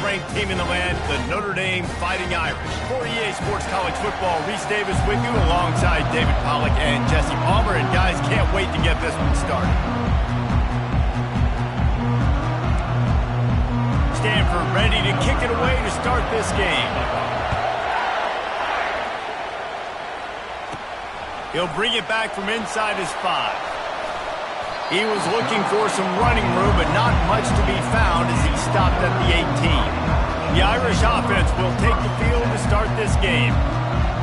ranked team in the land, the Notre Dame Fighting Irish. For EA Sports College Football, Reese Davis with you alongside David Pollack and Jesse Palmer. And guys, can't wait to get this one started. Stanford ready to kick it away to start this game. He'll bring it back from inside his 5. He was looking for some running room, but not much to be found as he stopped at the 18. The Irish offense will take the field to start this game.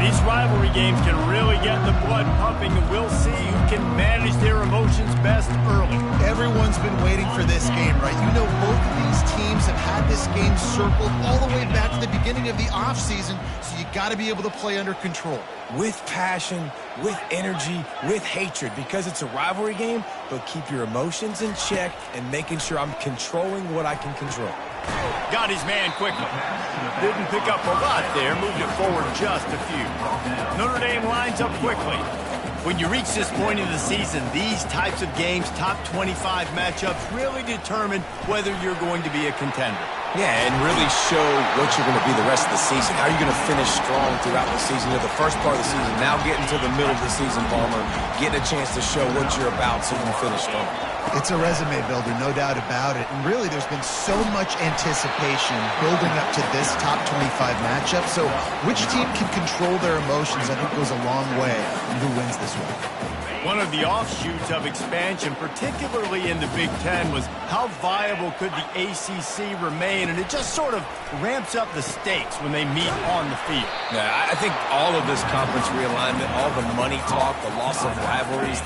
These rivalry games can really get the blood pumping, and we'll see who can manage their emotions best early. Everyone's been waiting for this game, right? You know, both of these teams have had this game circled all the way back to the beginning of the offseason, so you got to be able to play under control. With passion, with energy, with hatred, because it's a rivalry game, but keep your emotions in check and making sure I'm controlling what I can control. Got his man quickly. Didn't pick up a lot there, moved it forward just a few. Notre Dame lines up quickly. When you reach this point in the season, these types of games, top 25 matchups, really determine whether you're going to be a contender. Yeah, and really show what you're going to be the rest of the season. How are you going to finish strong throughout the season? You're the first part of the season, now getting to the middle of the season, Palmer, getting a chance to show what you're about so you can finish strong. It's a resume builder, no doubt about it. And really, there's been so much anticipation building up to this top 25 matchup. So which team can control their emotions, I think, goes a long way in who wins this one. One of the offshoots of expansion, particularly in the Big Ten, was how viable could the ACC remain, and it just sort of ramps up the stakes when they meet on the field. Yeah, I think all of this conference realignment, all the money talk, the loss of rivalries,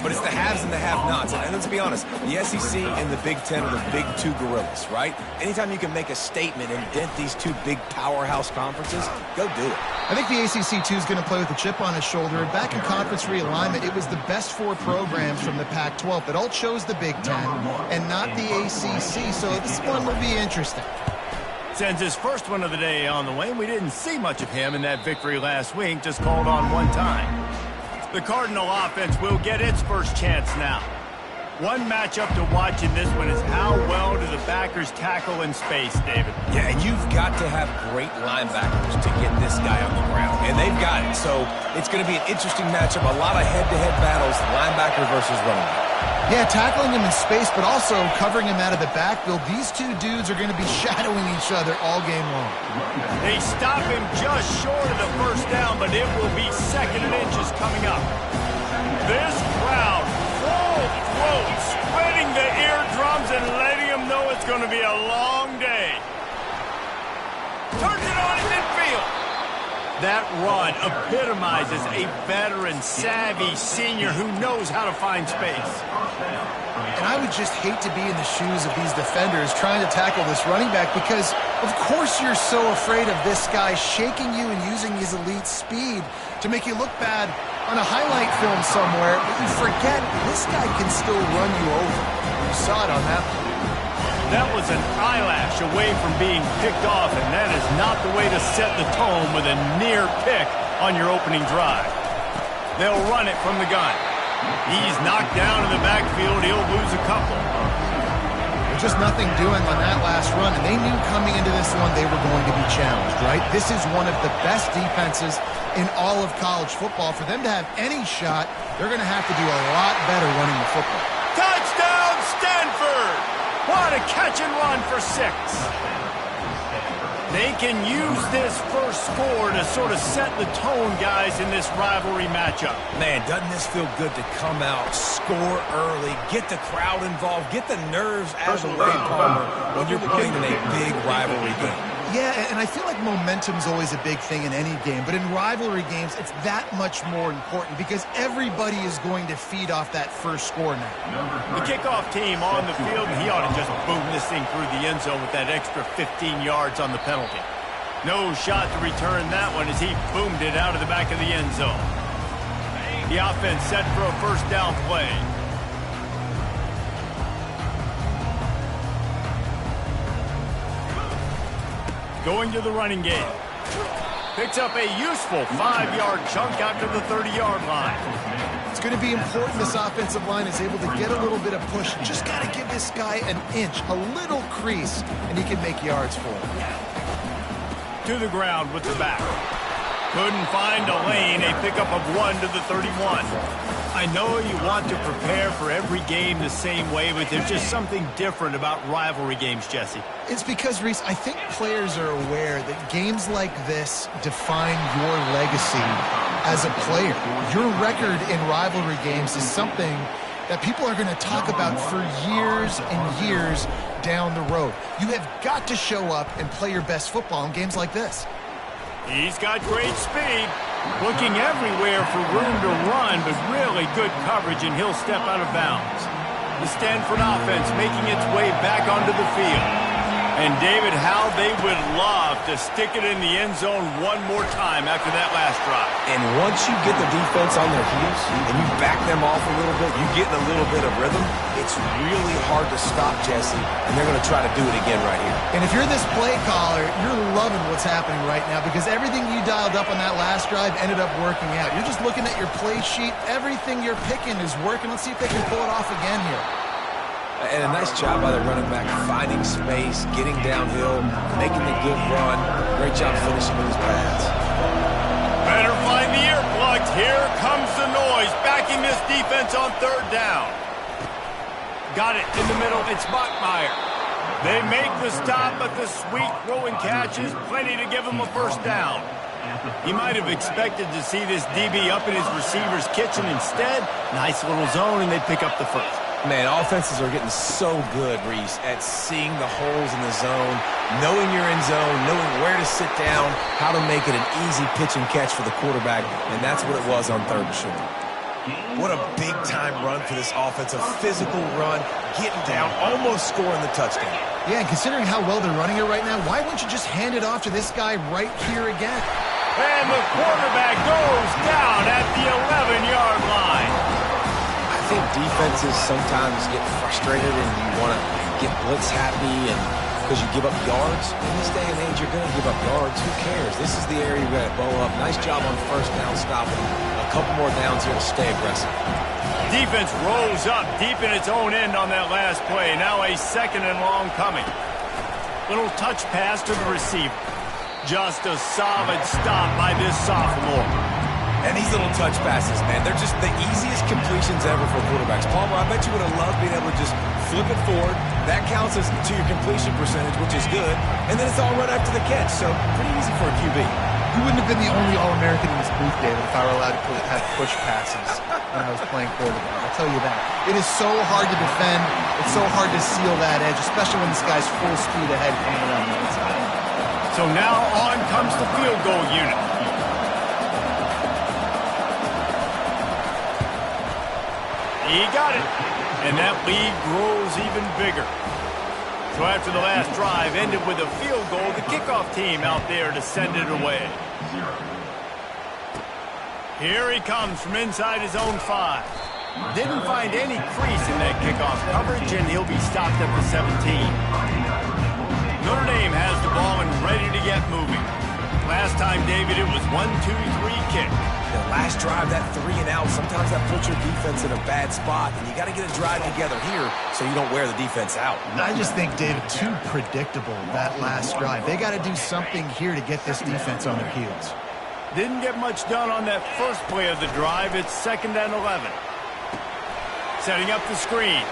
but it's the haves and the have-nots. And let's be honest, the SEC and the Big Ten are the big two gorillas, right? Anytime you can make a statement and dent these two big powerhouse conferences, go do it. I think the ACC, too, is going to play with a chip on his shoulder. And back in conference realignment, it was the best 4 programs from the Pac-12 that all chose the Big Ten and not the ACC. So this one will be interesting. Sends his first one of the day on the way. We didn't see much of him in that victory last week, just called on one time. The Cardinal offense will get its first chance now. One matchup to watch in this one is how well do the backers tackle in space, David? Yeah, and you've got to have great linebackers to get this guy on the ground, and they've got it. So it's going to be an interesting matchup, a lot of head-to-head battles, linebacker versus running back. Yeah, tackling him in space, but also covering him out of the backfield. These two dudes are going to be shadowing each other all game long. They stop him just short of the first down, but it will be 2nd and inches coming up. This crowd full throat, spreading the eardrums and letting them know it's going to be a long day. Turns it on in midfield. That run epitomizes a veteran, savvy senior who knows how to find space. And I would just hate to be in the shoes of these defenders trying to tackle this running back because, of course, you're so afraid of this guy shaking you and using his elite speed to make you look bad on a highlight film somewhere, but you forget this guy can still run you over. You saw it on that one. That was an eyelash away from being picked off, and that is not the way to set the tone with a near pick on your opening drive. They'll run it from the gun. He's knocked down in the backfield. He'll lose a couple. There's just nothing doing on that last run, and they knew coming into this one they were going to be challenged, right? This is one of the best defenses in all of college football. For them to have any shot, they're going to have to do a lot better running the football. Touchdown, Stanford! What a catch and run for 6. They can use this first score to sort of set the tone, guys, in this rivalry matchup. Man, doesn't this feel good to come out, score early, get the crowd involved, get the nerves out of the way, Palmer, when you're playing in a big rivalry game. Yeah, and I feel like momentum's always a big thing in any game, but in rivalry games, it's that much more important because everybody is going to feed off that first score now. The kickoff team on the field, and he ought to just boom this thing through the end zone with that extra 15 yards on the penalty. No shot to return that one as he boomed it out of the back of the end zone. The offense set for a first down play. Going to the running game. Picks up a useful 5-yard chunk out to the 30-yard line. It's going to be important this offensive line is able to get a little bit of push. Just got to give this guy an inch, a little crease, and he can make yards for him. To the ground with the back. Couldn't find a lane, a pickup of 1 to the 31. I know you want to prepare for every game the same way, but there's just something different about rivalry games, Jesse. It's because, Reese, I think players are aware that games like this define your legacy as a player. Your record in rivalry games is something that people are going to talk about for years and years down the road. You have got to show up and play your best football in games like this. He's got great speed, looking everywhere for room to run, but really good coverage, and he'll step out of bounds. The Stanford offense making its way back onto the field. And, David, how they would love to stick it in the end zone one more time after that last drive. And once you get the defense on their heels and you back them off a little bit, you get in a little bit of rhythm, it's really hard to stop, Jesse, and they're going to try to do it again right here. And if you're this play caller, you're loving what's happening right now because everything you dialed up on that last drive ended up working out. You're just looking at your play sheet. Everything you're picking is working. Let's see if they can pull it off again here. And a nice job by the running back, finding space, getting downhill, making the good run. Great job finishing with his pads. Better find the earplugs. Here comes the noise, backing this defense on third down. Got it in the middle. It's Bachmeier. They make the stop, but the sweet throw and catch is plenty to give him a first down. He might have expected to see this DB up in his receiver's kitchen. Instead, nice little zone, and they pick up the first. Man, offenses are getting so good, Reese, at seeing the holes in the zone, knowing you're in zone, knowing where to sit down, how to make it an easy pitch and catch for the quarterback, and that's what it was on third and short. What a big-time run for this offense, a physical run, getting down, almost scoring the touchdown. Yeah, and considering how well they're running it right now, why wouldn't you just hand it off to this guy right here again? And the quarterback goes down at the 11-yard line. I think defenses sometimes get frustrated and you want to get blitz happy and because you give up yards. In this day and age, you're going to give up yards. Who cares? This is the area you're going to bow up. Nice job on first down stopping. A couple more downs here to stay aggressive. Defense rolls up deep in its own end on that last play. Now a second and long coming. Little touch pass to the receiver. Just a solid stop by this sophomore. And these little touch passes, man, they're just the easiest completions ever for quarterbacks. Palmer, I bet you would have loved being able to just flip it forward. That counts as to your completion percentage, which is good. And then it's all right after the catch, so pretty easy for a QB. You wouldn't have been the only All-American in this booth, David, if I were allowed to have push passes when I was playing quarterback. I'll tell you that. It is so hard to defend. It's so hard to seal that edge, especially when this guy's full speed ahead coming around the inside. So now on comes the field goal unit. He got it, and that lead grows even bigger. So after the last drive ended with a field goal, the kickoff team out there to send it away. Here he comes from inside his own 5. Didn't find any crease in that kickoff coverage, and he'll be stopped at the 17. Notre Dame has the ball and ready to get moving. Last time, David, it was 1-2-3 kick. The last drive, that 3 and out, sometimes that puts your defense in a bad spot, and you got to get a drive together here so you don't wear the defense out. I just think, David, too predictable, that last drive. They got to do something here to get this defense on their heels. Didn't get much done on that first play of the drive. It's 2nd and 11. Setting up the screen.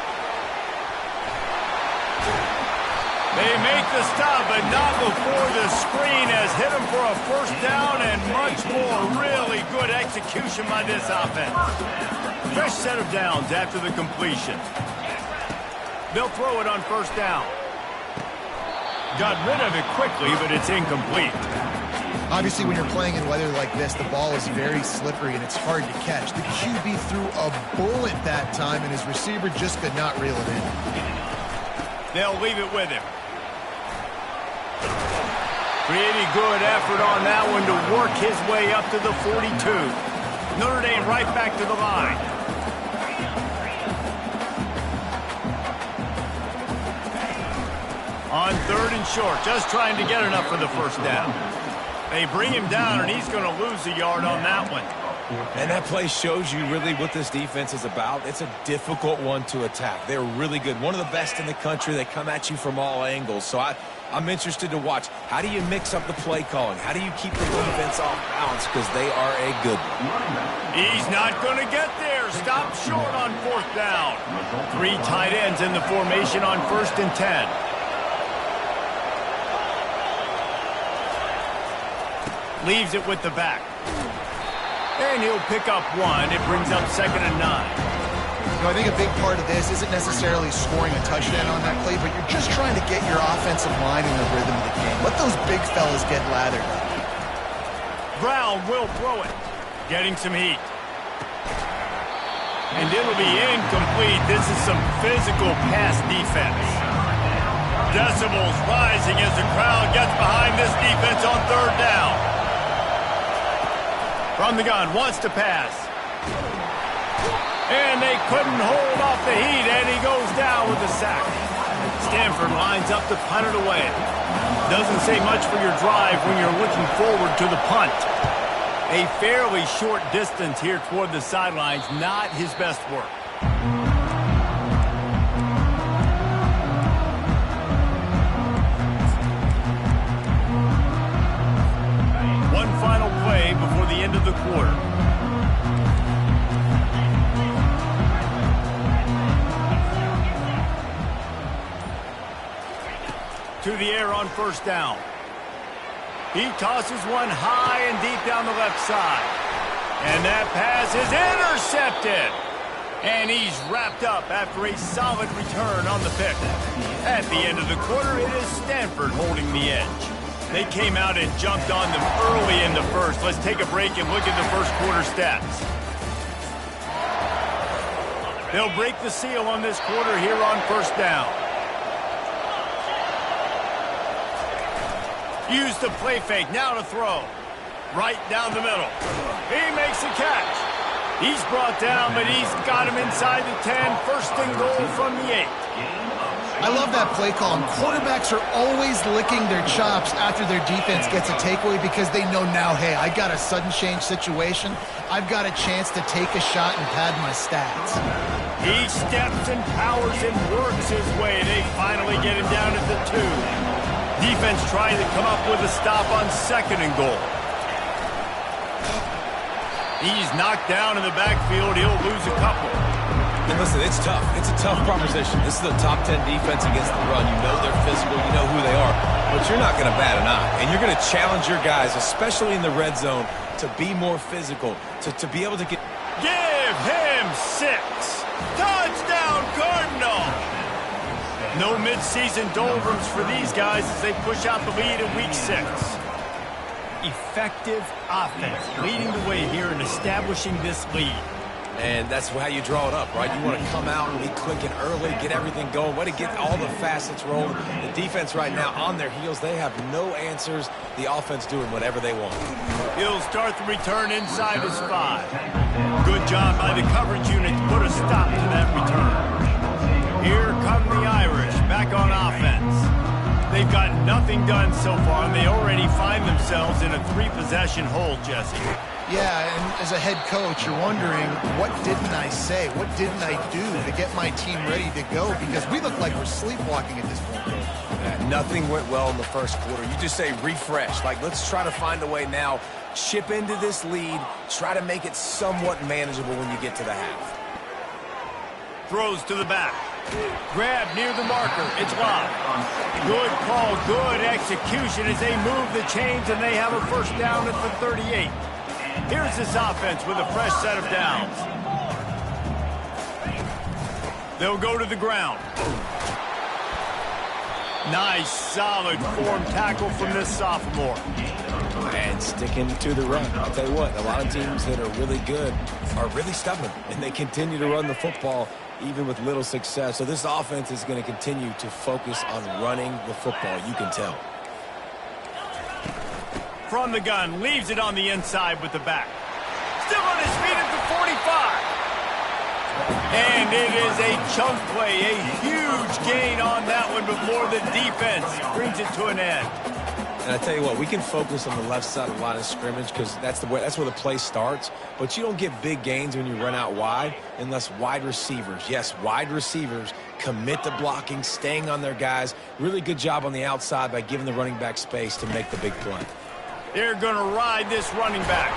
They make the stop, but not before the screen has hit him for a first down and much more. Really good execution by this offense. Fresh set of downs after the completion. They'll throw it on first down. Got rid of it quickly, but it's incomplete. Obviously, when you're playing in weather like this, the ball is very slippery and it's hard to catch. The QB threw a bullet that time, and his receiver just could not reel it in. They'll leave it with him. Pretty good effort on that one to work his way up to the 42. Notre Dame right back to the line. On 3rd and short, just trying to get enough for the first down. They bring him down, and he's going to lose a yard on that one. And that play shows you really what this defense is about. It's a difficult one to attack. They're really good. One of the best in the country. They come at you from all angles. So I'm interested to watch. How do you mix up the play calling? How do you keep the defense off balance? Because they are a good one. He's not going to get there. Stop short on 4th down. 3 tight ends in the formation on 1st and 10. Leaves it with the back. And he'll pick up 1. It brings up 2nd and 9. I think a big part of this isn't necessarily scoring a touchdown on that play, but you're just trying to get your offensive line in the rhythm of the game. Let those big fellas get lathered. Brown will throw it. Getting some heat. And it'll be incomplete. This is some physical pass defense. Decibels rising as the crowd gets behind this defense on 3rd down. From the gun, wants to pass. And they couldn't hold off the heat, and he goes down with a sack. Stanford lines up to punt it away. Doesn't say much for your drive when you're looking forward to the punt. A fairly short distance here toward the sidelines, not his best work. One final play before the end of the quarter. To the air on 1st down. He tosses one high and deep down the left side. And that pass is intercepted. And he's wrapped up after a solid return on the pick. At the end of the quarter, it is Stanford holding the edge. They came out and jumped on them early in the first. Let's take a break and look at the first quarter stats. They'll break the seal on this quarter here on 1st down. Use the play fake, now to throw. Right down the middle. He makes the catch. He's brought down, but he's got him inside the 10. 1st and goal from the 8. I love that play call. And quarterbacks are always licking their chops after their defense gets a takeaway because they know now, hey, I got a sudden change situation. I've got a chance to take a shot and pad my stats. He steps and powers and works his way. They finally get him down at the 2. Defense trying to come up with a stop on 2nd and goal. He's knocked down in the backfield. He'll lose a couple. And listen, it's tough. It's a tough proposition. This is a top 10 defense against the run. You know they're physical. You know who they are. But you're not going to bat an eye. And you're going to challenge your guys, especially in the red zone, to be more physical, to be able to get... Give him 6. Touchdown, Cardinal! No midseason doldrums for these guys as they push out the lead in Week 6. Effective offense leading the way here in establishing this lead. And that's how you draw it up, right? You want to come out and be quick and early, get everything going, way to get all the facets rolling. The defense right now on their heels, they have no answers. The offense doing whatever they want. He'll start the return inside his 5. Good job by the coverage unit to put a stop to that return. Here come the Irish back on offense. They've got nothing done so far, and they already find themselves in a 3-possession hold, Jesse. Yeah, and as a head coach, you're wondering, what didn't I say? What didn't I do to get my team ready to go? Because we look like we're sleepwalking at this point. Nothing went well in the first quarter. You just say refresh. Like, let's try to find a way now. Chip into this lead. Try to make it somewhat manageable when you get to the half. Throws to the back. Grab near the marker. It's locked. Good call, good execution as they move the chains, and they have a first down at the 38. Here's this offense with a fresh set of downs. They'll go to the ground. Nice, solid form tackle from this sophomore. And sticking to the run. I'll tell you what, a lot of teams that are really good are really stubborn, and they continue to run the football even with little success. So this offense is going to continue to focus on running the football, you can tell. From the gun, leaves it on the inside with the back. Still on his feet at the 45. And it is a chunk play, a huge gain on that one before the defense brings it to an end. And I tell you what, we can focus on the left side of the line of scrimmage because that's where the play starts. But you don't get big gains when you run out wide unless wide receivers, yes, wide receivers, commit to blocking, staying on their guys. Really good job on the outside by giving the running back space to make the big play. They're going to ride this running back.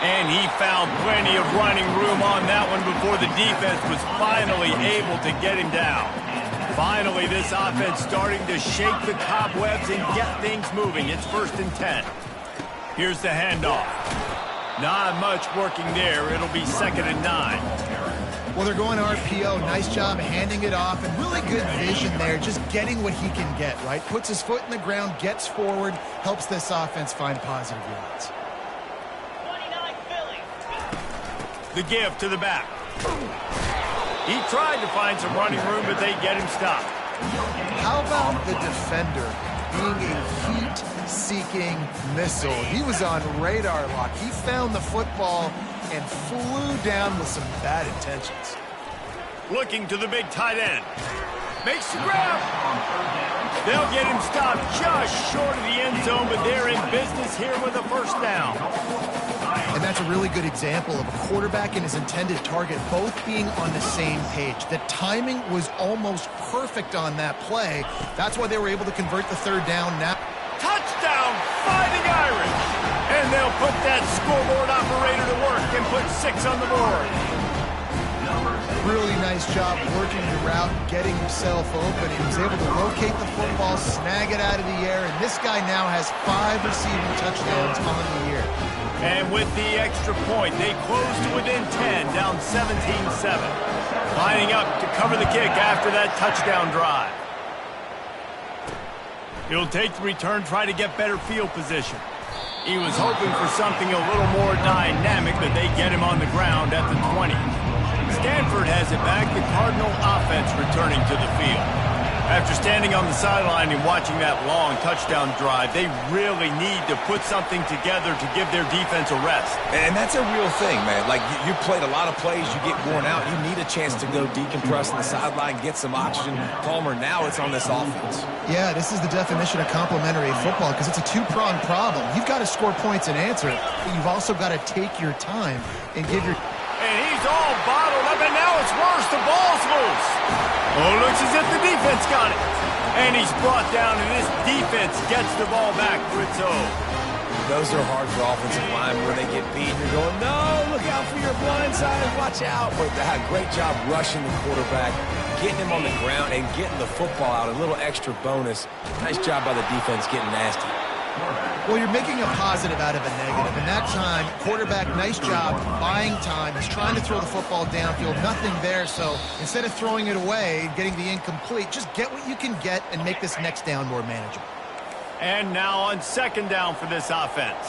And he found plenty of running room on that one before the defense was finally able to get him down. Finally, this offense starting to shake the cobwebs and get things moving. It's 1st and 10. Here's the handoff. Not much working there. It'll be 2nd and 9. Well, they're going RPO. Nice job handing it off, and really good vision there, just getting what he can get, right? Puts his foot in the ground, gets forward, helps this offense find positive yards. The give to the back. He tried to find some running room, but they get him stopped. How about the defender being a heat-seeking missile? He was on radar lock. He found the football and flew down with some bad intentions. Looking to the big tight end. Makes the grab. They'll get him stopped just short of the end zone, but they're in business here with a 1st down. And that's a really good example of a quarterback and his intended target both being on the same page. The timing was almost perfect on that play. That's why they were able to convert the 3rd down now. Touchdown, Fighting Irish! And they'll put that scoreboard operator to work and put 6 on the board. Really nice job working the route, getting himself open. He was able to locate the football, snag it out of the air, and this guy now has 5 receiving touchdowns on the year. And with the extra point, they close to within 10, down 17-7. Lining up to cover the kick after that touchdown drive. He'll take the return, try to get better field position. He was hoping for something a little more dynamic, but they get him on the ground at the 20. Stanford has it back, the Cardinal offense returning to the field. After standing on the sideline and watching that long touchdown drive, they really need to put something together to give their defense a rest. And that's a real thing, man. Like, you played a lot of plays, you get worn out, you need a chance to go decompress on the sideline, get some oxygen. Palmer, now it's on this offense. Yeah, this is the definition of complementary football because it's a 2-pronged problem. You've got to score points and answer, but you've also got to take your time and give your... And he's all bottled up, and now it's worse. The ball's loose. Oh, looks as if the defense got it. And he's brought down, and this defense gets the ball back for its own. Those are hard for offensive line when they get beat. You're going, no, look out for your blind side. Watch out. But they had a great job rushing the quarterback, getting him on the ground, and getting the football out. A little extra bonus. Nice job by the defense getting nasty. Well, you're making a positive out of a negative. And that time, quarterback, nice job buying time. He's trying to throw the football downfield. Nothing there. So instead of throwing it away, getting the incomplete, just get what you can get and make this next down more manageable. And now on 2nd down for this offense.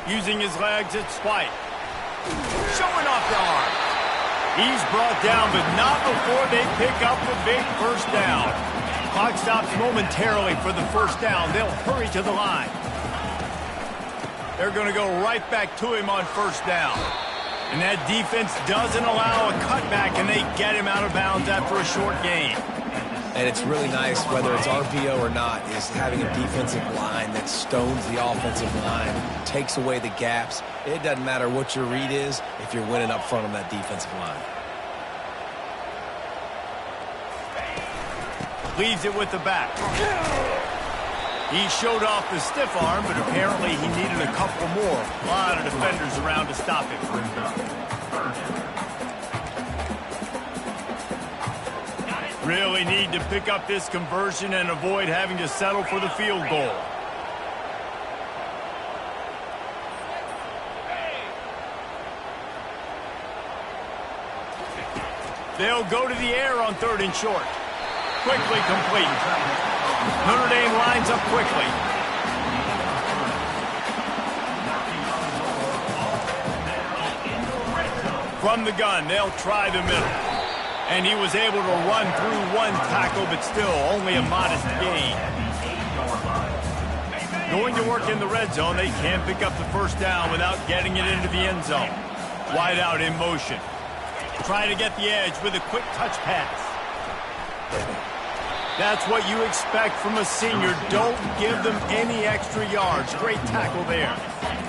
Using his legs, it's White. Showing off the arm. He's brought down, but not before they pick up the big 1st down. Clock stops momentarily for the 1st down. They'll hurry to the line. They're going to go right back to him on 1st down. And that defense doesn't allow a cutback, and they get him out of bounds after a short gain. And it's really nice, whether it's RPO or not, is having a defensive line that stones the offensive line, takes away the gaps. It doesn't matter what your read is if you're winning up front on that defensive line. Leaves it with the back. He showed off the stiff arm, but apparently he needed a couple more. A lot of defenders around to stop him. Really need to pick up this conversion and avoid having to settle for the field goal. They'll go to the air on 3rd and short. Quickly complete. Notre Dame lines up quickly. From the gun, they'll try the middle. And he was able to run through one tackle, but still only a modest gain. Going to work in the red zone, they can't pick up the 1st down without getting it into the end zone. Wide out in motion. Trying to get the edge with a quick touch pass. That's what you expect from a senior. Don't give them any extra yards. Great tackle there.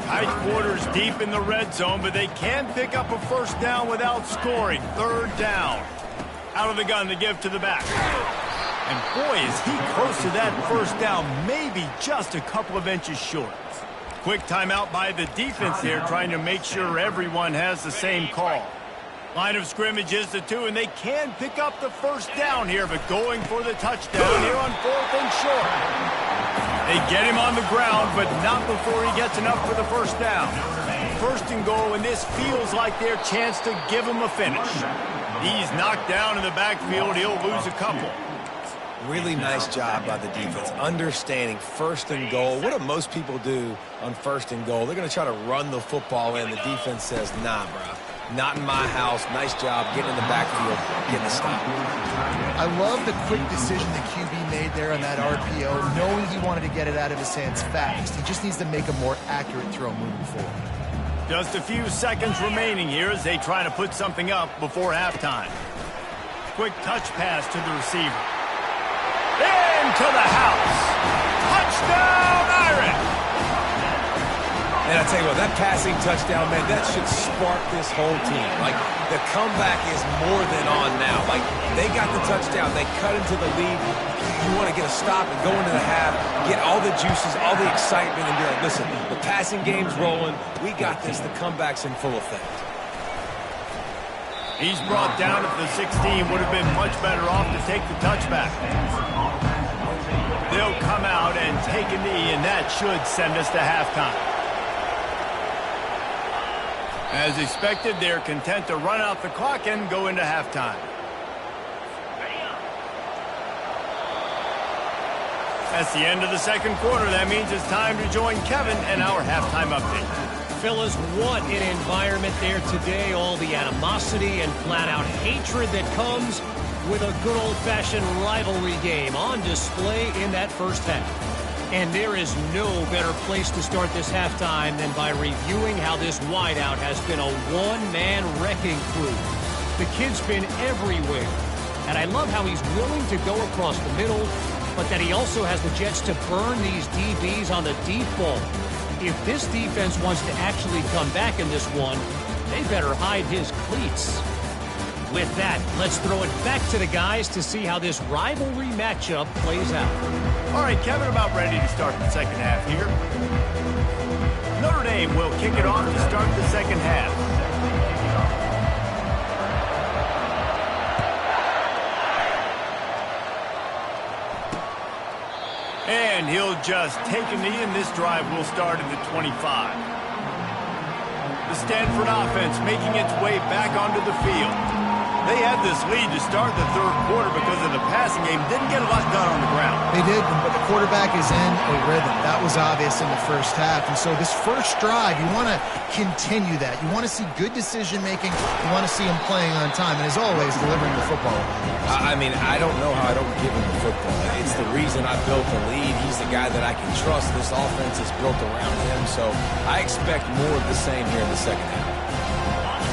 Tight quarters deep in the red zone, but they can pick up a first down without scoring. Third down. Out of the gun to give to the back. And boy, is he close to that first down, maybe just a couple of inches short. Quick timeout by the defense there, trying to make sure everyone has the same call. Line of scrimmage is the 2, and they can pick up the first down here, but going for the touchdown here on 4th and short. They get him on the ground, but not before he gets enough for the first down. First and goal, and this feels like their chance to give him a finish. He's knocked down in the backfield. He'll lose a couple. Really nice job by the defense, understanding first and goal. What do most people do on first and goal? They're going to try to run the football in. The defense says, nah, bro. Not in my house. Nice job getting in the backfield, getting a stop. I love the quick decision the QB made there on that RPO, knowing he wanted to get it out of his hands fast. He just needs to make a more accurate throw moving forward. Just a few seconds remaining here as they try to put something up before halftime. Quick touch pass to the receiver. Into the house. Touchdown, Irish! And I tell you what, that passing touchdown, man, that should spark this whole team. Like, the comeback is more than on now. Like, they got the touchdown. They cut into the lead. You want to get a stop and go into the half, get all the juices, all the excitement, and be like, listen, the passing game's rolling. We got this. The comeback's in full effect. He's brought down at the 16. Would have been much better off to take the touchback. They'll come out and take a knee, and that should send us to halftime. As expected, they're content to run out the clock and go into halftime. That's the end of the second quarter. That means it's time to join Kevin and our halftime update. Fellas, what an environment there today. All the animosity and flat-out hatred that comes with a good old-fashioned rivalry game on display in that first half. And there is no better place to start this halftime than by reviewing how this wideout has been a one-man wrecking crew. The kid's been everywhere. And I love how he's willing to go across the middle, but that he also has the jets to burn these DBs on the deep ball. If this defense wants to actually come back in this one, they better hide his cleats. With that, let's throw it back to the guys to see how this rivalry matchup plays out. All right, Kevin, about ready to start the second half here. Notre Dame will kick it off to start the second half. And he'll just take a knee, and this drive will start at the 25. The Stanford offense making its way back onto the field. They had this lead to start the third quarter because of the passing game. Didn't get a lot done on the ground. They did, but the quarterback is in a rhythm. That was obvious in the first half. And so this first drive, you want to continue that. You want to see good decision-making. You want to see him playing on time. And as always, delivering the football. I mean, I don't know how I don't give him the football. It's the reason I built the lead. He's the guy that I can trust. This offense is built around him. So I expect more of the same here in the second half.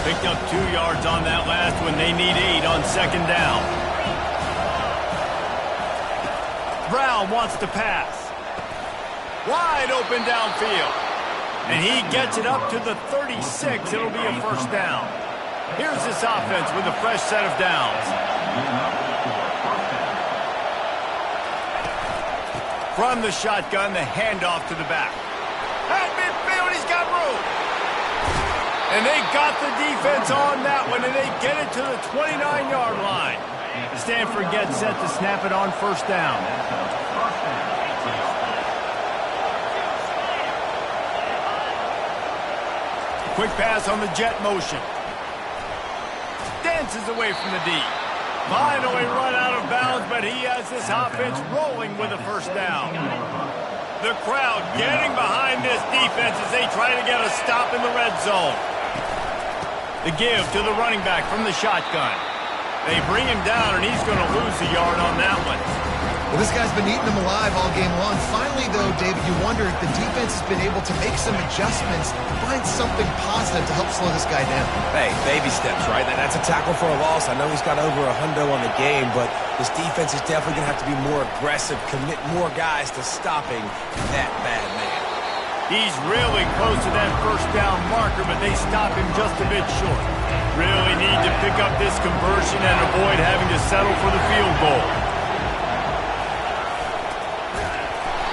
Picked up 2 yards on that last one. They need 8 on second down. Brown wants to pass. Wide open downfield. And he gets it up to the 36. It'll be a first down. Here's this offense with a fresh set of downs. From the shotgun, the handoff to the back. At midfield, he's got room. And they got the defense on that one, and they get it to the 29-yard line. Stanford gets set to snap it on first down. Quick pass on the jet motion. Dances away from the D. Finally run out of bounds, but he has this offense rolling with a first down. The crowd getting behind this defense as they try to get a stop in the red zone. The give to the running back from the shotgun. They bring him down, and he's going to lose a yard on that one. Well, this guy's been eating them alive all game long. Finally, though, David, you wonder if the defense has been able to make some adjustments, find something positive to help slow this guy down. Hey, baby steps, right? That's a tackle for a loss. I know he's got over a hundo on the game, but this defense is definitely going to have to be more aggressive, commit more guys to stopping that bad man. He's really close to that first down marker, but they stop him just a bit short. Really need to pick up this conversion and avoid having to settle for the field goal.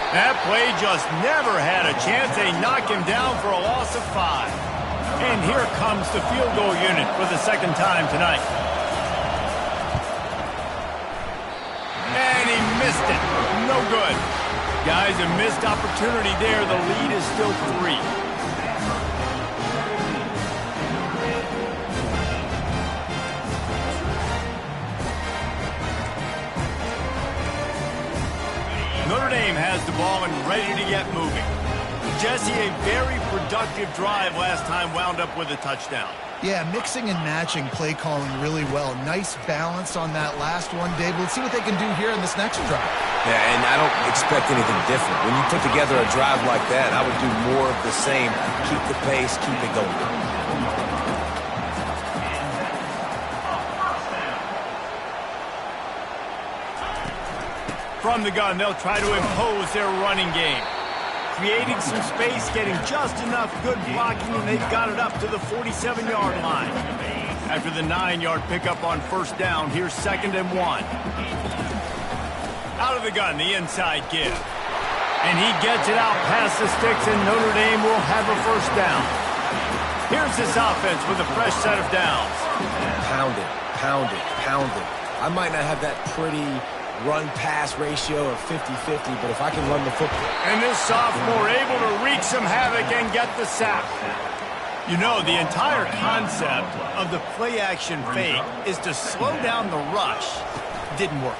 That play just never had a chance. They knock him down for a loss of 5. And here comes the field goal unit for the second time tonight. And he missed it. No good. Guys, a missed opportunity there. The lead is still 3. Notre Dame has the ball and ready to get moving. Jesse, a very productive drive last time wound up with a touchdown. Yeah, mixing and matching play calling really well. Nice balance on that last one, Dave. Let's see what they can do here in this next drive. Yeah, and I don't expect anything different. When you put together a drive like that, I would do more of the same. Keep the pace, keep it going. From the gun, they'll try to impose their running game. Creating some space, getting just enough good blocking, and they've got it up to the 47-yard line. After the 9-yard pickup on first down, here's 2nd and 1. Out of the gun, the inside give. And he gets it out past the sticks, and Notre Dame will have a first down. Here's this offense with a fresh set of downs. Pound it, pound it, pound it. I might not have that pretty run-pass ratio of 50-50, but if I can run the football. And this sophomore able to wreak some havoc and get the sack. You know, the entire concept of the play-action fake is to slow down the rush. Didn't work.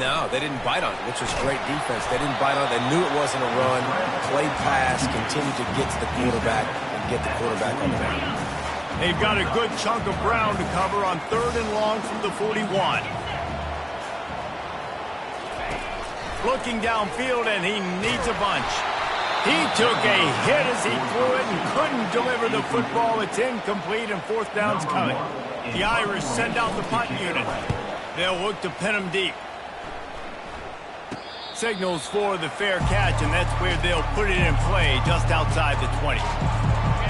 No, they didn't bite on it, which was great defense. They didn't bite on it. They knew it wasn't a run. Played pass, continued to get to the quarterback and get the quarterback on the ground. They've got a good chunk of ground to cover on 3rd and long from the 41. Looking downfield, and he needs a bunch. He took a hit as he threw it and couldn't deliver the football. It's incomplete, and 4th down's coming. The Irish send out the punt unit. They'll look to pin him deep. Signals for the fair catch, and that's where they'll put it in play just outside the 20.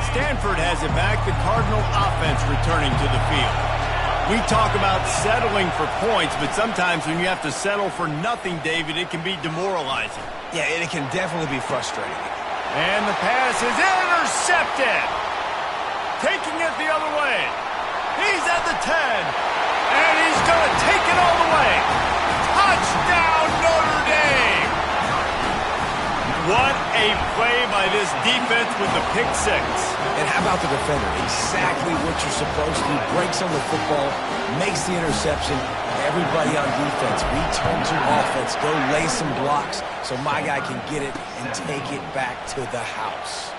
Stanford has it back. The Cardinal offense returning to the field. We talk about settling for points, but sometimes when you have to settle for nothing, David, it can be demoralizing. Yeah, and it can definitely be frustrating. And the pass is intercepted. Taking it the other way. He's at the 10. And he's going to take it all the way. Touchdown, Notre Dame. What a play by this defense with the pick 6. And how about the defender? Exactly what you're supposed to do. Breaks on the football, makes the interception. Everybody on defense return to offense. Go lay some blocks so my guy can get it and take it back to the house.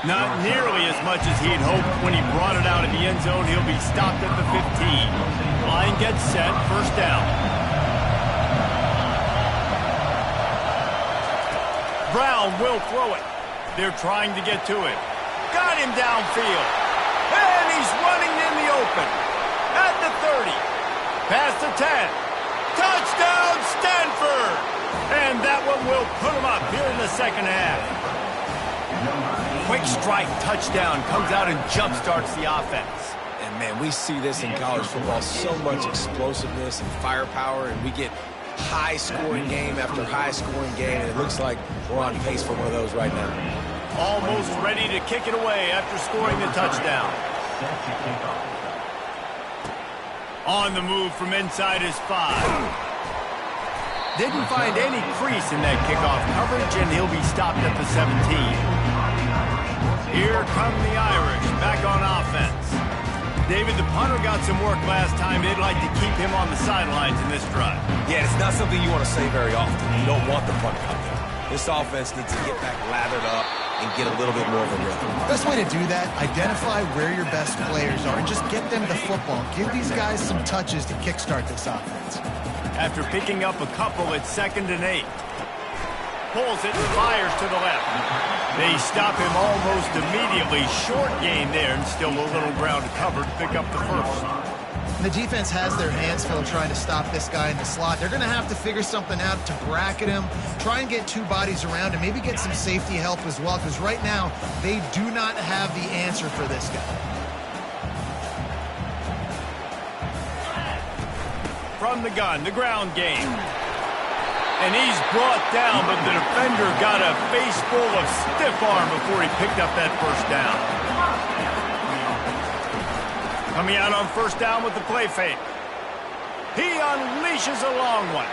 Not nearly as much as he'd hoped when he brought it out of the end zone. He'll be stopped at the 15. Line gets set, first down. Brown will throw it. They're trying to get to it. Got him downfield. And he's running in the open. At the 30. Past the 10. Touchdown, Stanford! And that one will put him up here in the second half. Quick strike touchdown comes out and jumpstarts the offense. And, man, we see this in college football. So much explosiveness and firepower, and we get high-scoring game after high-scoring game, and it looks like we're on pace for one of those right now. Almost ready to kick it away after scoring the touchdown. On the move from inside his 5. Didn't find any crease in that kickoff coverage, and he'll be stopped at the 17. Here come the Irish, back on offense. David, the punter got some work last time. They'd like to keep him on the sidelines in this drive. Yeah, it's not something you want to say very often. You don't want the punt coming. This offense needs to get back lathered up and get a little bit more of a rhythm. Best way to do that, identify where your best players are and just get them the football. Give these guys some touches to kickstart this offense. after picking up a couple at 2nd and 8. Pulls it and fires to the left. They stop him almost immediately. Short gain there, and still a little ground to cover to pick up the first. And the defense has their hands full trying to stop this guy in the slot. They're going to have to figure something out to bracket him, try and get two bodies around him, maybe get some safety help as well, because right now they do not have the answer for this guy. From the gun, the ground game. And he's brought down, but the defender got a face full of stiff arm before he picked up that first down. Coming out on first down with the play fake. He unleashes a long one.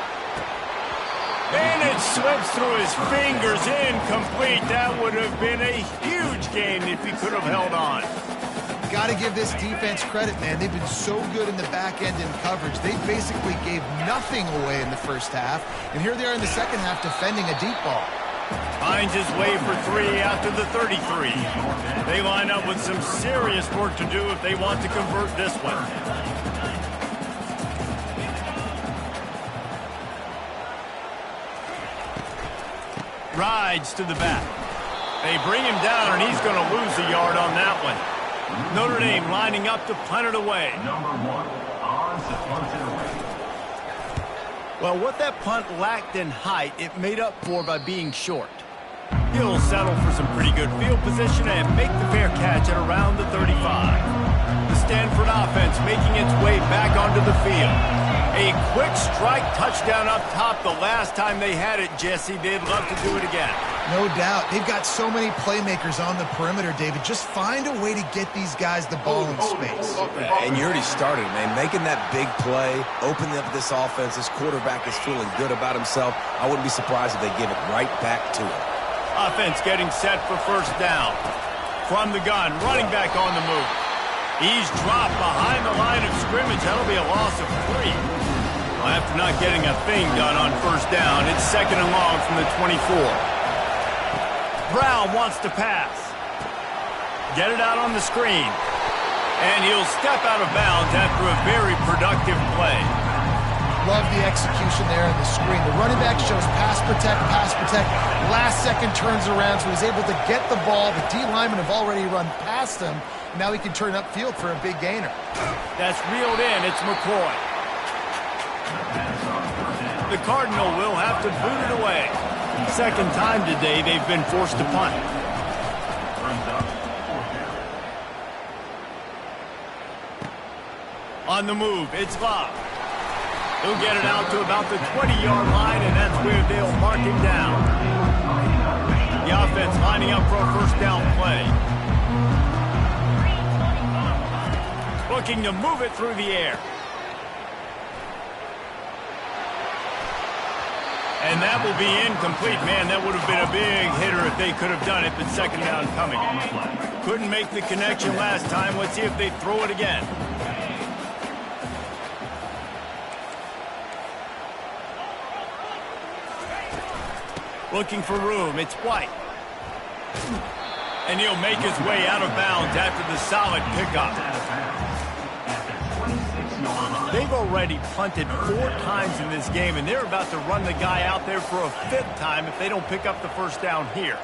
And it slips through his fingers, incomplete. That would have been a huge gain if he could have held on. Got to give this defense credit, man. They've been so good in the back end in coverage. They basically gave nothing away in the first half, and here they are in the second half defending a deep ball. Finds his way for 3 after the 33. They line up with some serious work to do if they want to convert this one. Rides to the back. They bring him down, and he's going to lose a yard on that one. Notre Dame lining up to punt it away. Well, what that punt lacked in height, it made up for by being short. He'll settle for some pretty good field position and make the fair catch at around the 35. The Stanford offense making its way back onto the field. A quick strike touchdown up top the last time they had it, Jesse. They'd love to do it again. No doubt. They've got so many playmakers on the perimeter, David. Just find a way to get these guys the ball in space. And you already started, man. Making that big play, opening up this offense. This quarterback is feeling good about himself. I wouldn't be surprised if they give it right back to him. Offense getting set for first down. From the gun, running back on the move. He's dropped behind the line of scrimmage. That'll be a loss of 3. Well, after not getting a thing done on first down, it's 2nd and long from the 24. Brown wants to pass. Get it out on the screen. And he'll step out of bounds after a very productive play. Love the execution there on the screen. The running back shows pass protect, pass protect. Last second turns around, so he's able to get the ball. The D linemen have already run past him. Now he can turn upfield for a big gainer. That's reeled in. It's McCoy. The Cardinal will have to boot it away. Second time today they've been forced to punt. On the move, it's Love. He'll get it out to about the 20-yard line, and that's where they'll mark him down. The offense lining up for a first down play. Looking to move it through the air. And that will be incomplete. Man, that would have been a big hitter if they could have done it, but second down coming. Couldn't make the connection last time. Let's see if they throw it again. Looking for room. It's White. And he'll make his way out of bounds after the solid pickup. They've already punted 4 times in this game, and they're about to run the guy out there for a 5th time if they don't pick up the first down here.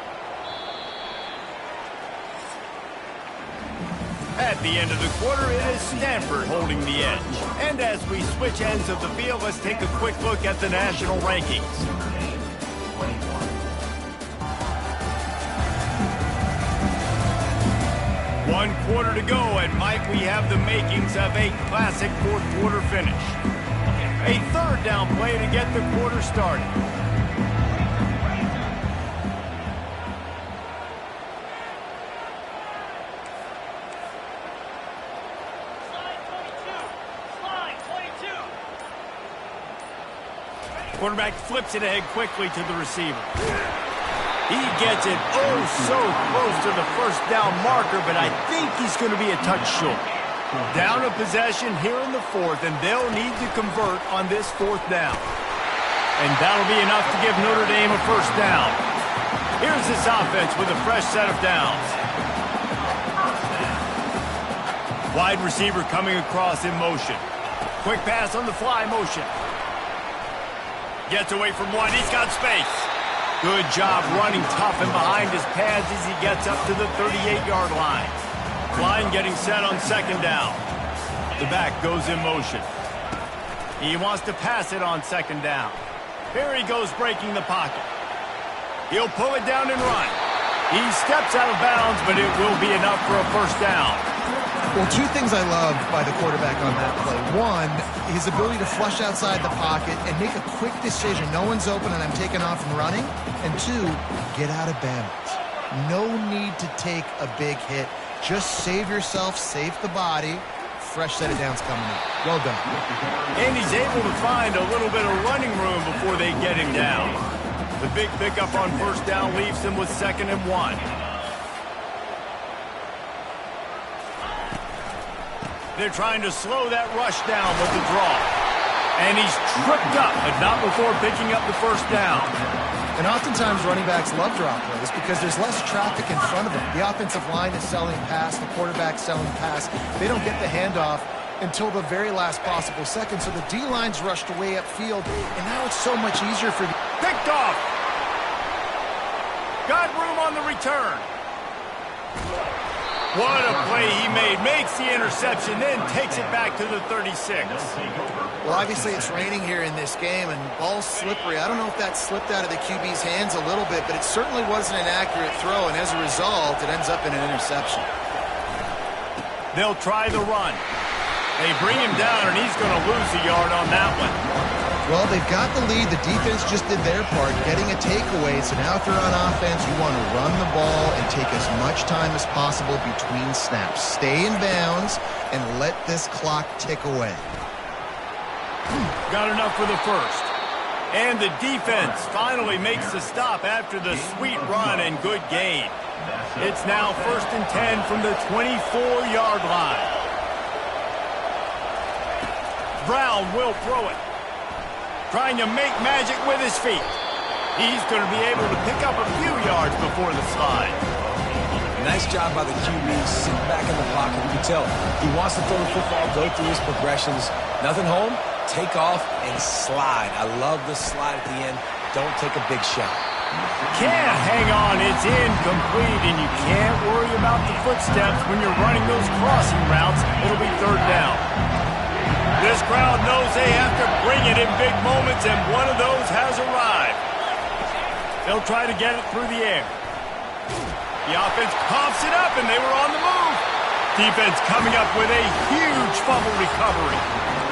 At the end of the quarter, it is Stanford holding the edge. And as we switch ends of the field, let's take a quick look at the national rankings. One quarter to go, and Mike, we have the makings of a classic fourth quarter finish. A third down play to get the quarter started. Quarterback flips it ahead quickly to the receiver. He gets it so close to the first down marker, but I think he's going to be a touch short. Down a possession here in the 4th, and they'll need to convert on this 4th down. And that'll be enough to give Notre Dame a first down. Here's this offense with a fresh set of downs. Wide receiver coming across in motion. Quick pass on the fly motion. Gets away from one. He's got space. Good job running tough and behind his pads as he gets up to the 38-yard line. Line getting set on second down. The back goes in motion. He wants to pass it on second down. Here he goes breaking the pocket. He'll pull it down and run. He steps out of bounds, but it will be enough for a first down. Well, two things I love by the quarterback on that play. One, his ability to flush outside the pocket and make a quick decision. No one's open and I'm taking off and running. And two, get out of bounds. No need to take a big hit. Just save yourself, save the body. Fresh set of downs coming up. Well done. And he's able to find a little bit of running room before they get him down. The big pickup on first down leaves him with 2nd and 1. They're trying to slow that rush down with the draw. And he's tripped up, but not before picking up the first down. And oftentimes running backs love draw plays because there's less traffic in front of them. The offensive line is selling pass, the quarterback's selling pass. They don't get the handoff until the very last possible second. So the D-line's rushed away upfield, and now it's so much easier for... Picked off! Got room on the return. What a play he made. Makes the interception, then takes it back to the 36. Well, obviously it's raining here in this game, and ball's slippery. I don't know if that slipped out of the QB's hands a little bit, but it certainly wasn't an accurate throw, and as a result, it ends up in an interception. They'll try the run. They bring him down, and he's going to lose a yard on that one. Well, they've got the lead. The defense just did their part, getting a takeaway. So now if they're on offense, you want to run the ball and take as much time as possible between snaps. Stay in bounds and let this clock tick away. Got enough for the first. And the defense finally makes the stop after the sweet run and good gain. It's now 1st and 10 from the 24-yard line. Brown will throw it. Trying to make magic with his feet. He's going to be able to pick up a few yards before the slide. Nice job by the QB, sitting back in the pocket. You can tell he wants to throw the football, go through his progressions. Nothing home, take off, and slide. I love the slide at the end. Don't take a big shot. Can't hang on. It's incomplete, and you can't worry about the footsteps when you're running those crossing routes. It'll be 3rd down. This crowd knows they have to bring it in big moments, and one of those has arrived. They'll try to get it through the air. The offense pumps it up, and they were on the move. Defense coming up with a huge fumble recovery.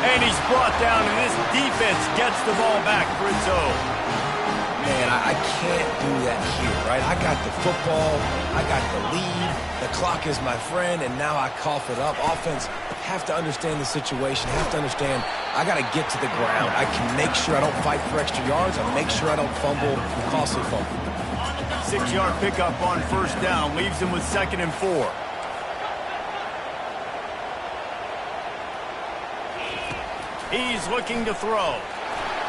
And he's brought down, and this defense gets the ball back for its own. Man, I can't do that here, right? I got the football, I got the lead, the clock is my friend, and now I cough it up. Offense have to understand the situation, have to understand I got to get to the ground. I can make sure I don't fight for extra yards. I make sure I don't fumble, costly fumble. 6-yard pickup on first down leaves him with 2nd and 4. He's looking to throw.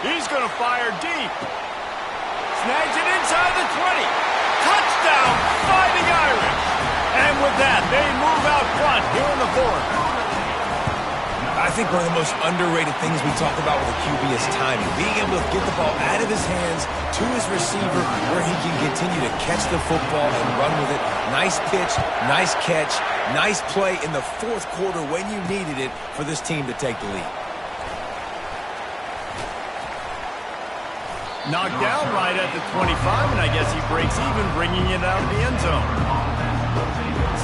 He's going to fire deep. Snags it inside the 20. Touchdown, Fighting Irish. And with that, they move out front here in the 4th. I think one of the most underrated things we talk about with a QB is timing. Being able to get the ball out of his hands to his receiver where he can continue to catch the football and run with it. Nice pitch, nice catch, nice play in the 4th quarter when you needed it for this team to take the lead. Knocked down right at the 25, and I guess he breaks even, bringing it out of the end zone.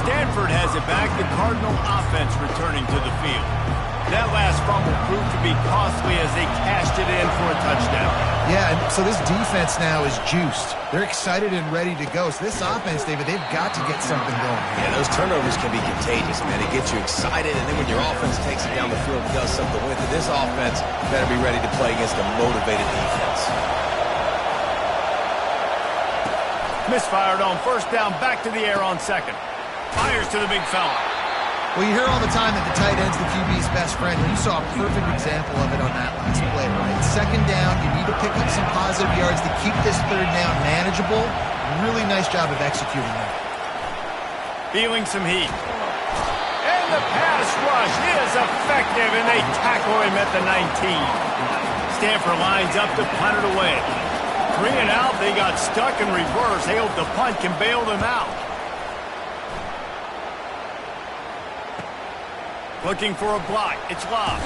Stanford has it back. The Cardinal offense returning to the field. That last fumble proved to be costly as they cashed it in for a touchdown. Yeah, and so this defense now is juiced. They're excited and ready to go. So this offense, David, they've got to get something going. Yeah, those turnovers can be contagious, man. It gets you excited, and then when your offense takes it down the field and does something with it, this offense better be ready to play against a motivated defense. Misfired on first down, back to the air on 2nd. Fires to the big fella. Well, you hear all the time that the tight end's the QB's best friend. Well, you saw a perfect example of it on that last play, right? 2nd down, you need to pick up some positive yards to keep this 3rd down manageable. Really nice job of executing that. Feeling some heat. And the pass rush is effective, and they tackle him at the 19. Stanford lines up to punt it away. 3 and out, they got stuck in reverse. They hope the punt can bail them out. Looking for a block. It's Love.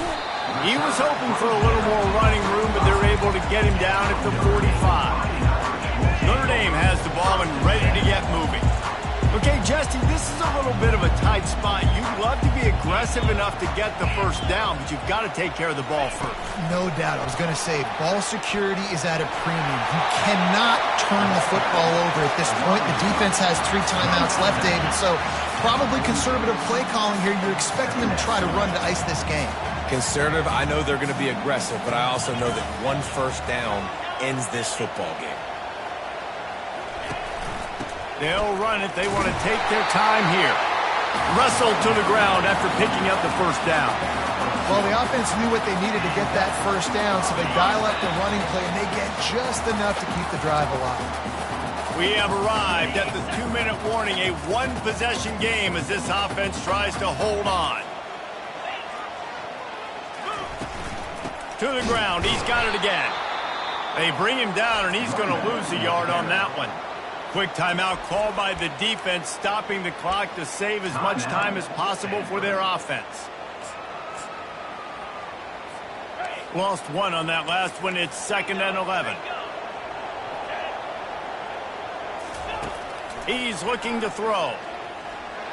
He was hoping for a little more running room, but they're able to get him down at the 45. Notre Dame has the ball and ready to get moving. Okay, Jesse, this is a little bit of a tight spot. You'd love to be aggressive enough to get the first down, but you've got to take care of the ball first. No doubt. I was going to say, ball security is at a premium. You cannot turn the football over at this point. The defense has 3 timeouts left, David, so probably conservative play calling here. You're expecting them to try to run to ice this game. Conservative, I know they're going to be aggressive, but I also know that 1 first down ends this football game. They'll run it. They want to take their time here. Russell to the ground after picking up the first down. Well, the offense knew what they needed to get that first down, so they dial up the running play, and they get just enough to keep the drive alive. We have arrived at the 2-minute warning, a 1-possession game as this offense tries to hold on. To the ground. He's got it again. They bring him down, and he's going to lose a yard on that one. Quick timeout called by the defense, stopping the clock to save as much time as possible for their offense. Lost 1 on that last one. It's 2nd and 11. He's looking to throw.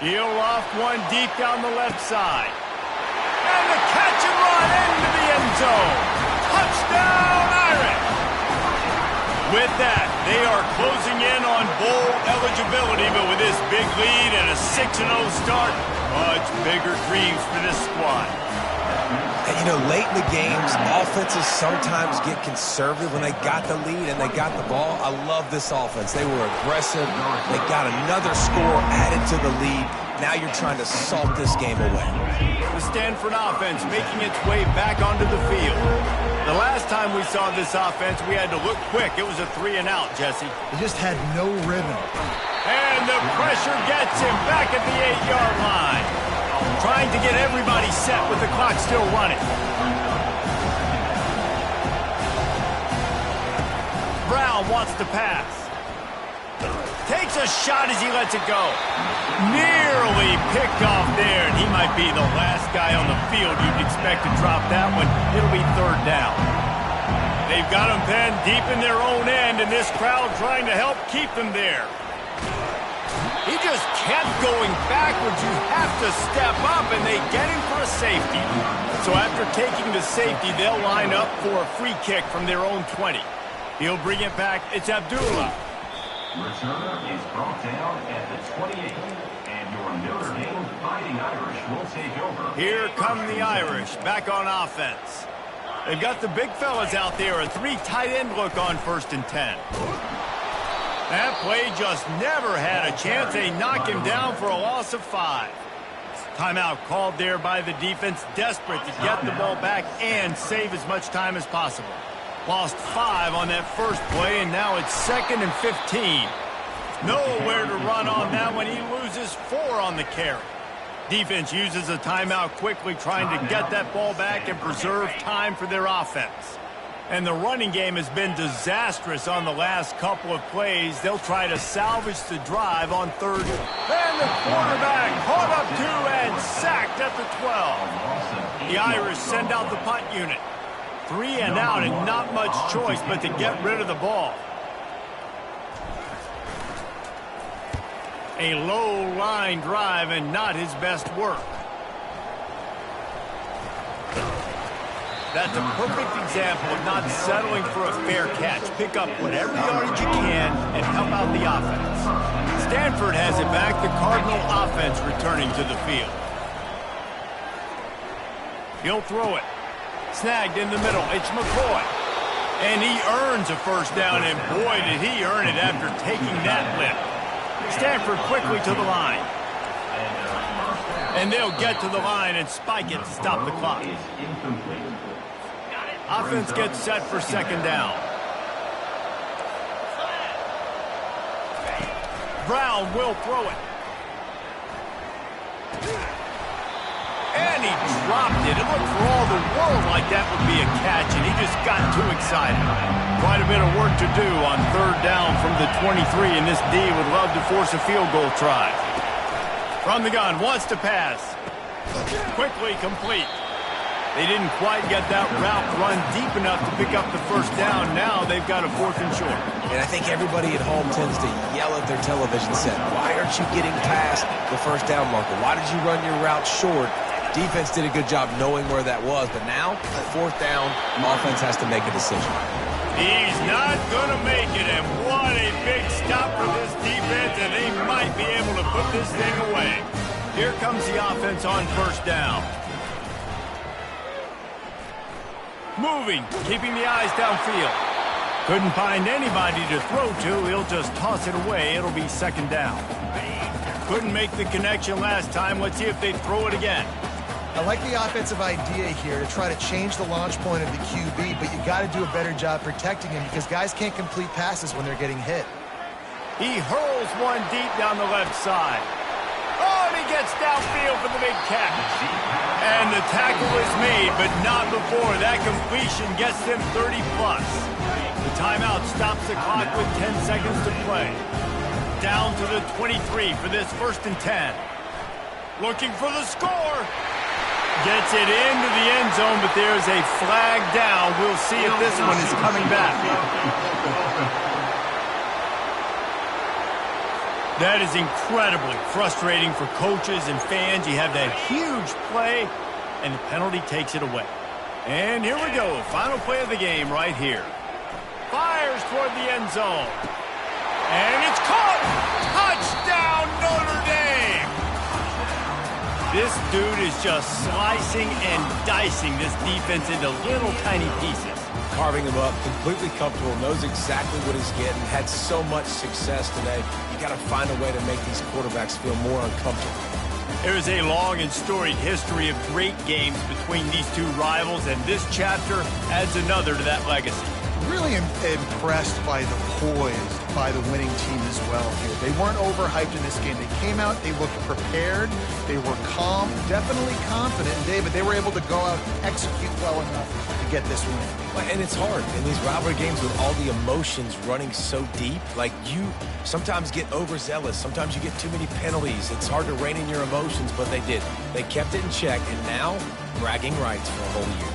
He'll off one deep down the left side. And the catch and run into the end zone. Touchdown, Irish! With that, they are closing in on bowl eligibility, but with this big lead and a 6-0 start, much bigger dreams for this squad. And, you know, late in the games, offenses sometimes get conservative when they got the lead and they got the ball. I love this offense. They were aggressive. They got another score added to the lead. Now you're trying to salt this game away. The Stanford offense making its way back onto the field. The last time we saw this offense, we had to look quick. It was a 3 and out, Jesse. They just had no rhythm. And the pressure gets him back at the 8-yard line. Trying to get everybody set with the clock still running. Brown wants to pass. Takes a shot as he lets it go. Nearly picked off there, and he might be the last guy on the field you'd expect to drop that one. It'll be 3rd down. They've got him penned deep in their own end, and this crowd trying to help keep them there. He just kept going backwards. You have to step up, and they get him for a safety. So after taking the safety, they'll line up for a free kick from their own 20. He'll bring it back. It's Abdullah. Returner is brought down at the 28, and your Notre Dame Fighting Irish will take over. Here come the Irish, back on offense. They've got the big fellas out there, a 3 tight end look on 1st and 10. That play just never had a chance. They knock him down for a loss of 5. Timeout called there by the defense, desperate to get the ball back and save as much time as possible. Lost 5 on that first play, and now it's 2nd and 15. Nowhere to run on that one. He loses 4 on the carry. Defense uses a timeout quickly, trying to get that ball back and preserve time for their offense. And the running game has been disastrous on the last couple of plays. They'll try to salvage the drive on 3rd. And the quarterback caught up to and sacked at the 12. The Irish send out the punt unit. 3 and out, and not much choice but to get rid of the ball. A low line drive and not his best work. That's a perfect example of not settling for a fair catch. Pick up whatever yardage you can and help out the offense. Stanford has it back. The Cardinal offense returning to the field. He'll throw it. Snagged in the middle. It's McCoy. And he earns a first down, and boy, did he earn it after taking that lift. Stanford quickly to the line. And they'll get to the line and spike it to stop the clock. Offense gets set for 2nd down. Brown will throw it. And he dropped it. It looked for all the world like that would be a catch, and he just got too excited. Quite a bit of work to do on third down from the 23, and this D would love to force a field goal try. From the gun, wants to pass. Quickly complete. They didn't quite get that route run deep enough to pick up the first down. Now they've got a 4th and short. And I think everybody at home tends to yell at their television set. Why aren't you getting past the first down marker? Why did you run your route short? Defense did a good job knowing where that was. But now, 4th down, offense has to make a decision. He's not going to make it. And what a big stop for this defense. And they might be able to put this thing away. Here comes the offense on first down. Moving, keeping the eyes downfield. Couldn't find anybody to throw to. He'll just toss it away. It'll be 2nd down. Couldn't make the connection last time. Let's see if they throw it again. I like the offensive idea here to try to change the launch point of the QB, but you got to do a better job protecting him because guys can't complete passes when they're getting hit. He hurls one deep down the left side. Oh, and he gets downfield for the big catch. And the tackle is made, but not before. That completion gets them 30-plus. The timeout stops the clock with 10 seconds to play. Down to the 23 for this 1st and 10. Looking for the score. Gets it into the end zone, but there's a flag down. We'll see if this one is coming back. That is incredibly frustrating for coaches and fans. You have that huge play, and the penalty takes it away. And here we go. Final play of the game right here. Fires toward the end zone. And it's caught! Touchdown, Notre Dame! This dude is just slicing and dicing this defense into little tiny pieces. Carving him up, completely comfortable, knows exactly what he's getting, had so much success today. You got to find a way to make these quarterbacks feel more uncomfortable. There is a long and storied history of great games between these two rivals, and this chapter adds another to that legacy. Really impressed by the poise by the winning team as well here. They weren't overhyped in this game. They came out, they looked prepared, they were calm, definitely confident, David. They were able to go out and execute well enough to get this win. And it's hard in these rivalry games with all the emotions running so deep. Like, you sometimes get overzealous. Sometimes you get too many penalties. It's hard to rein in your emotions, but they did. They kept it in check, and now bragging rights for a whole year.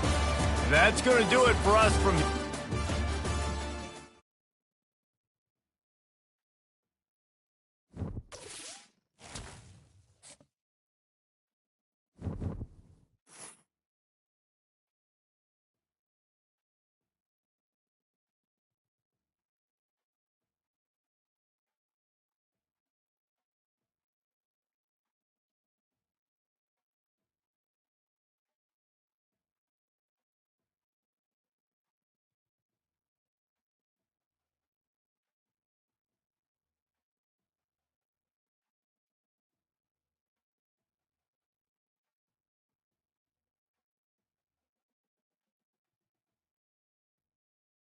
That's going to do it for us from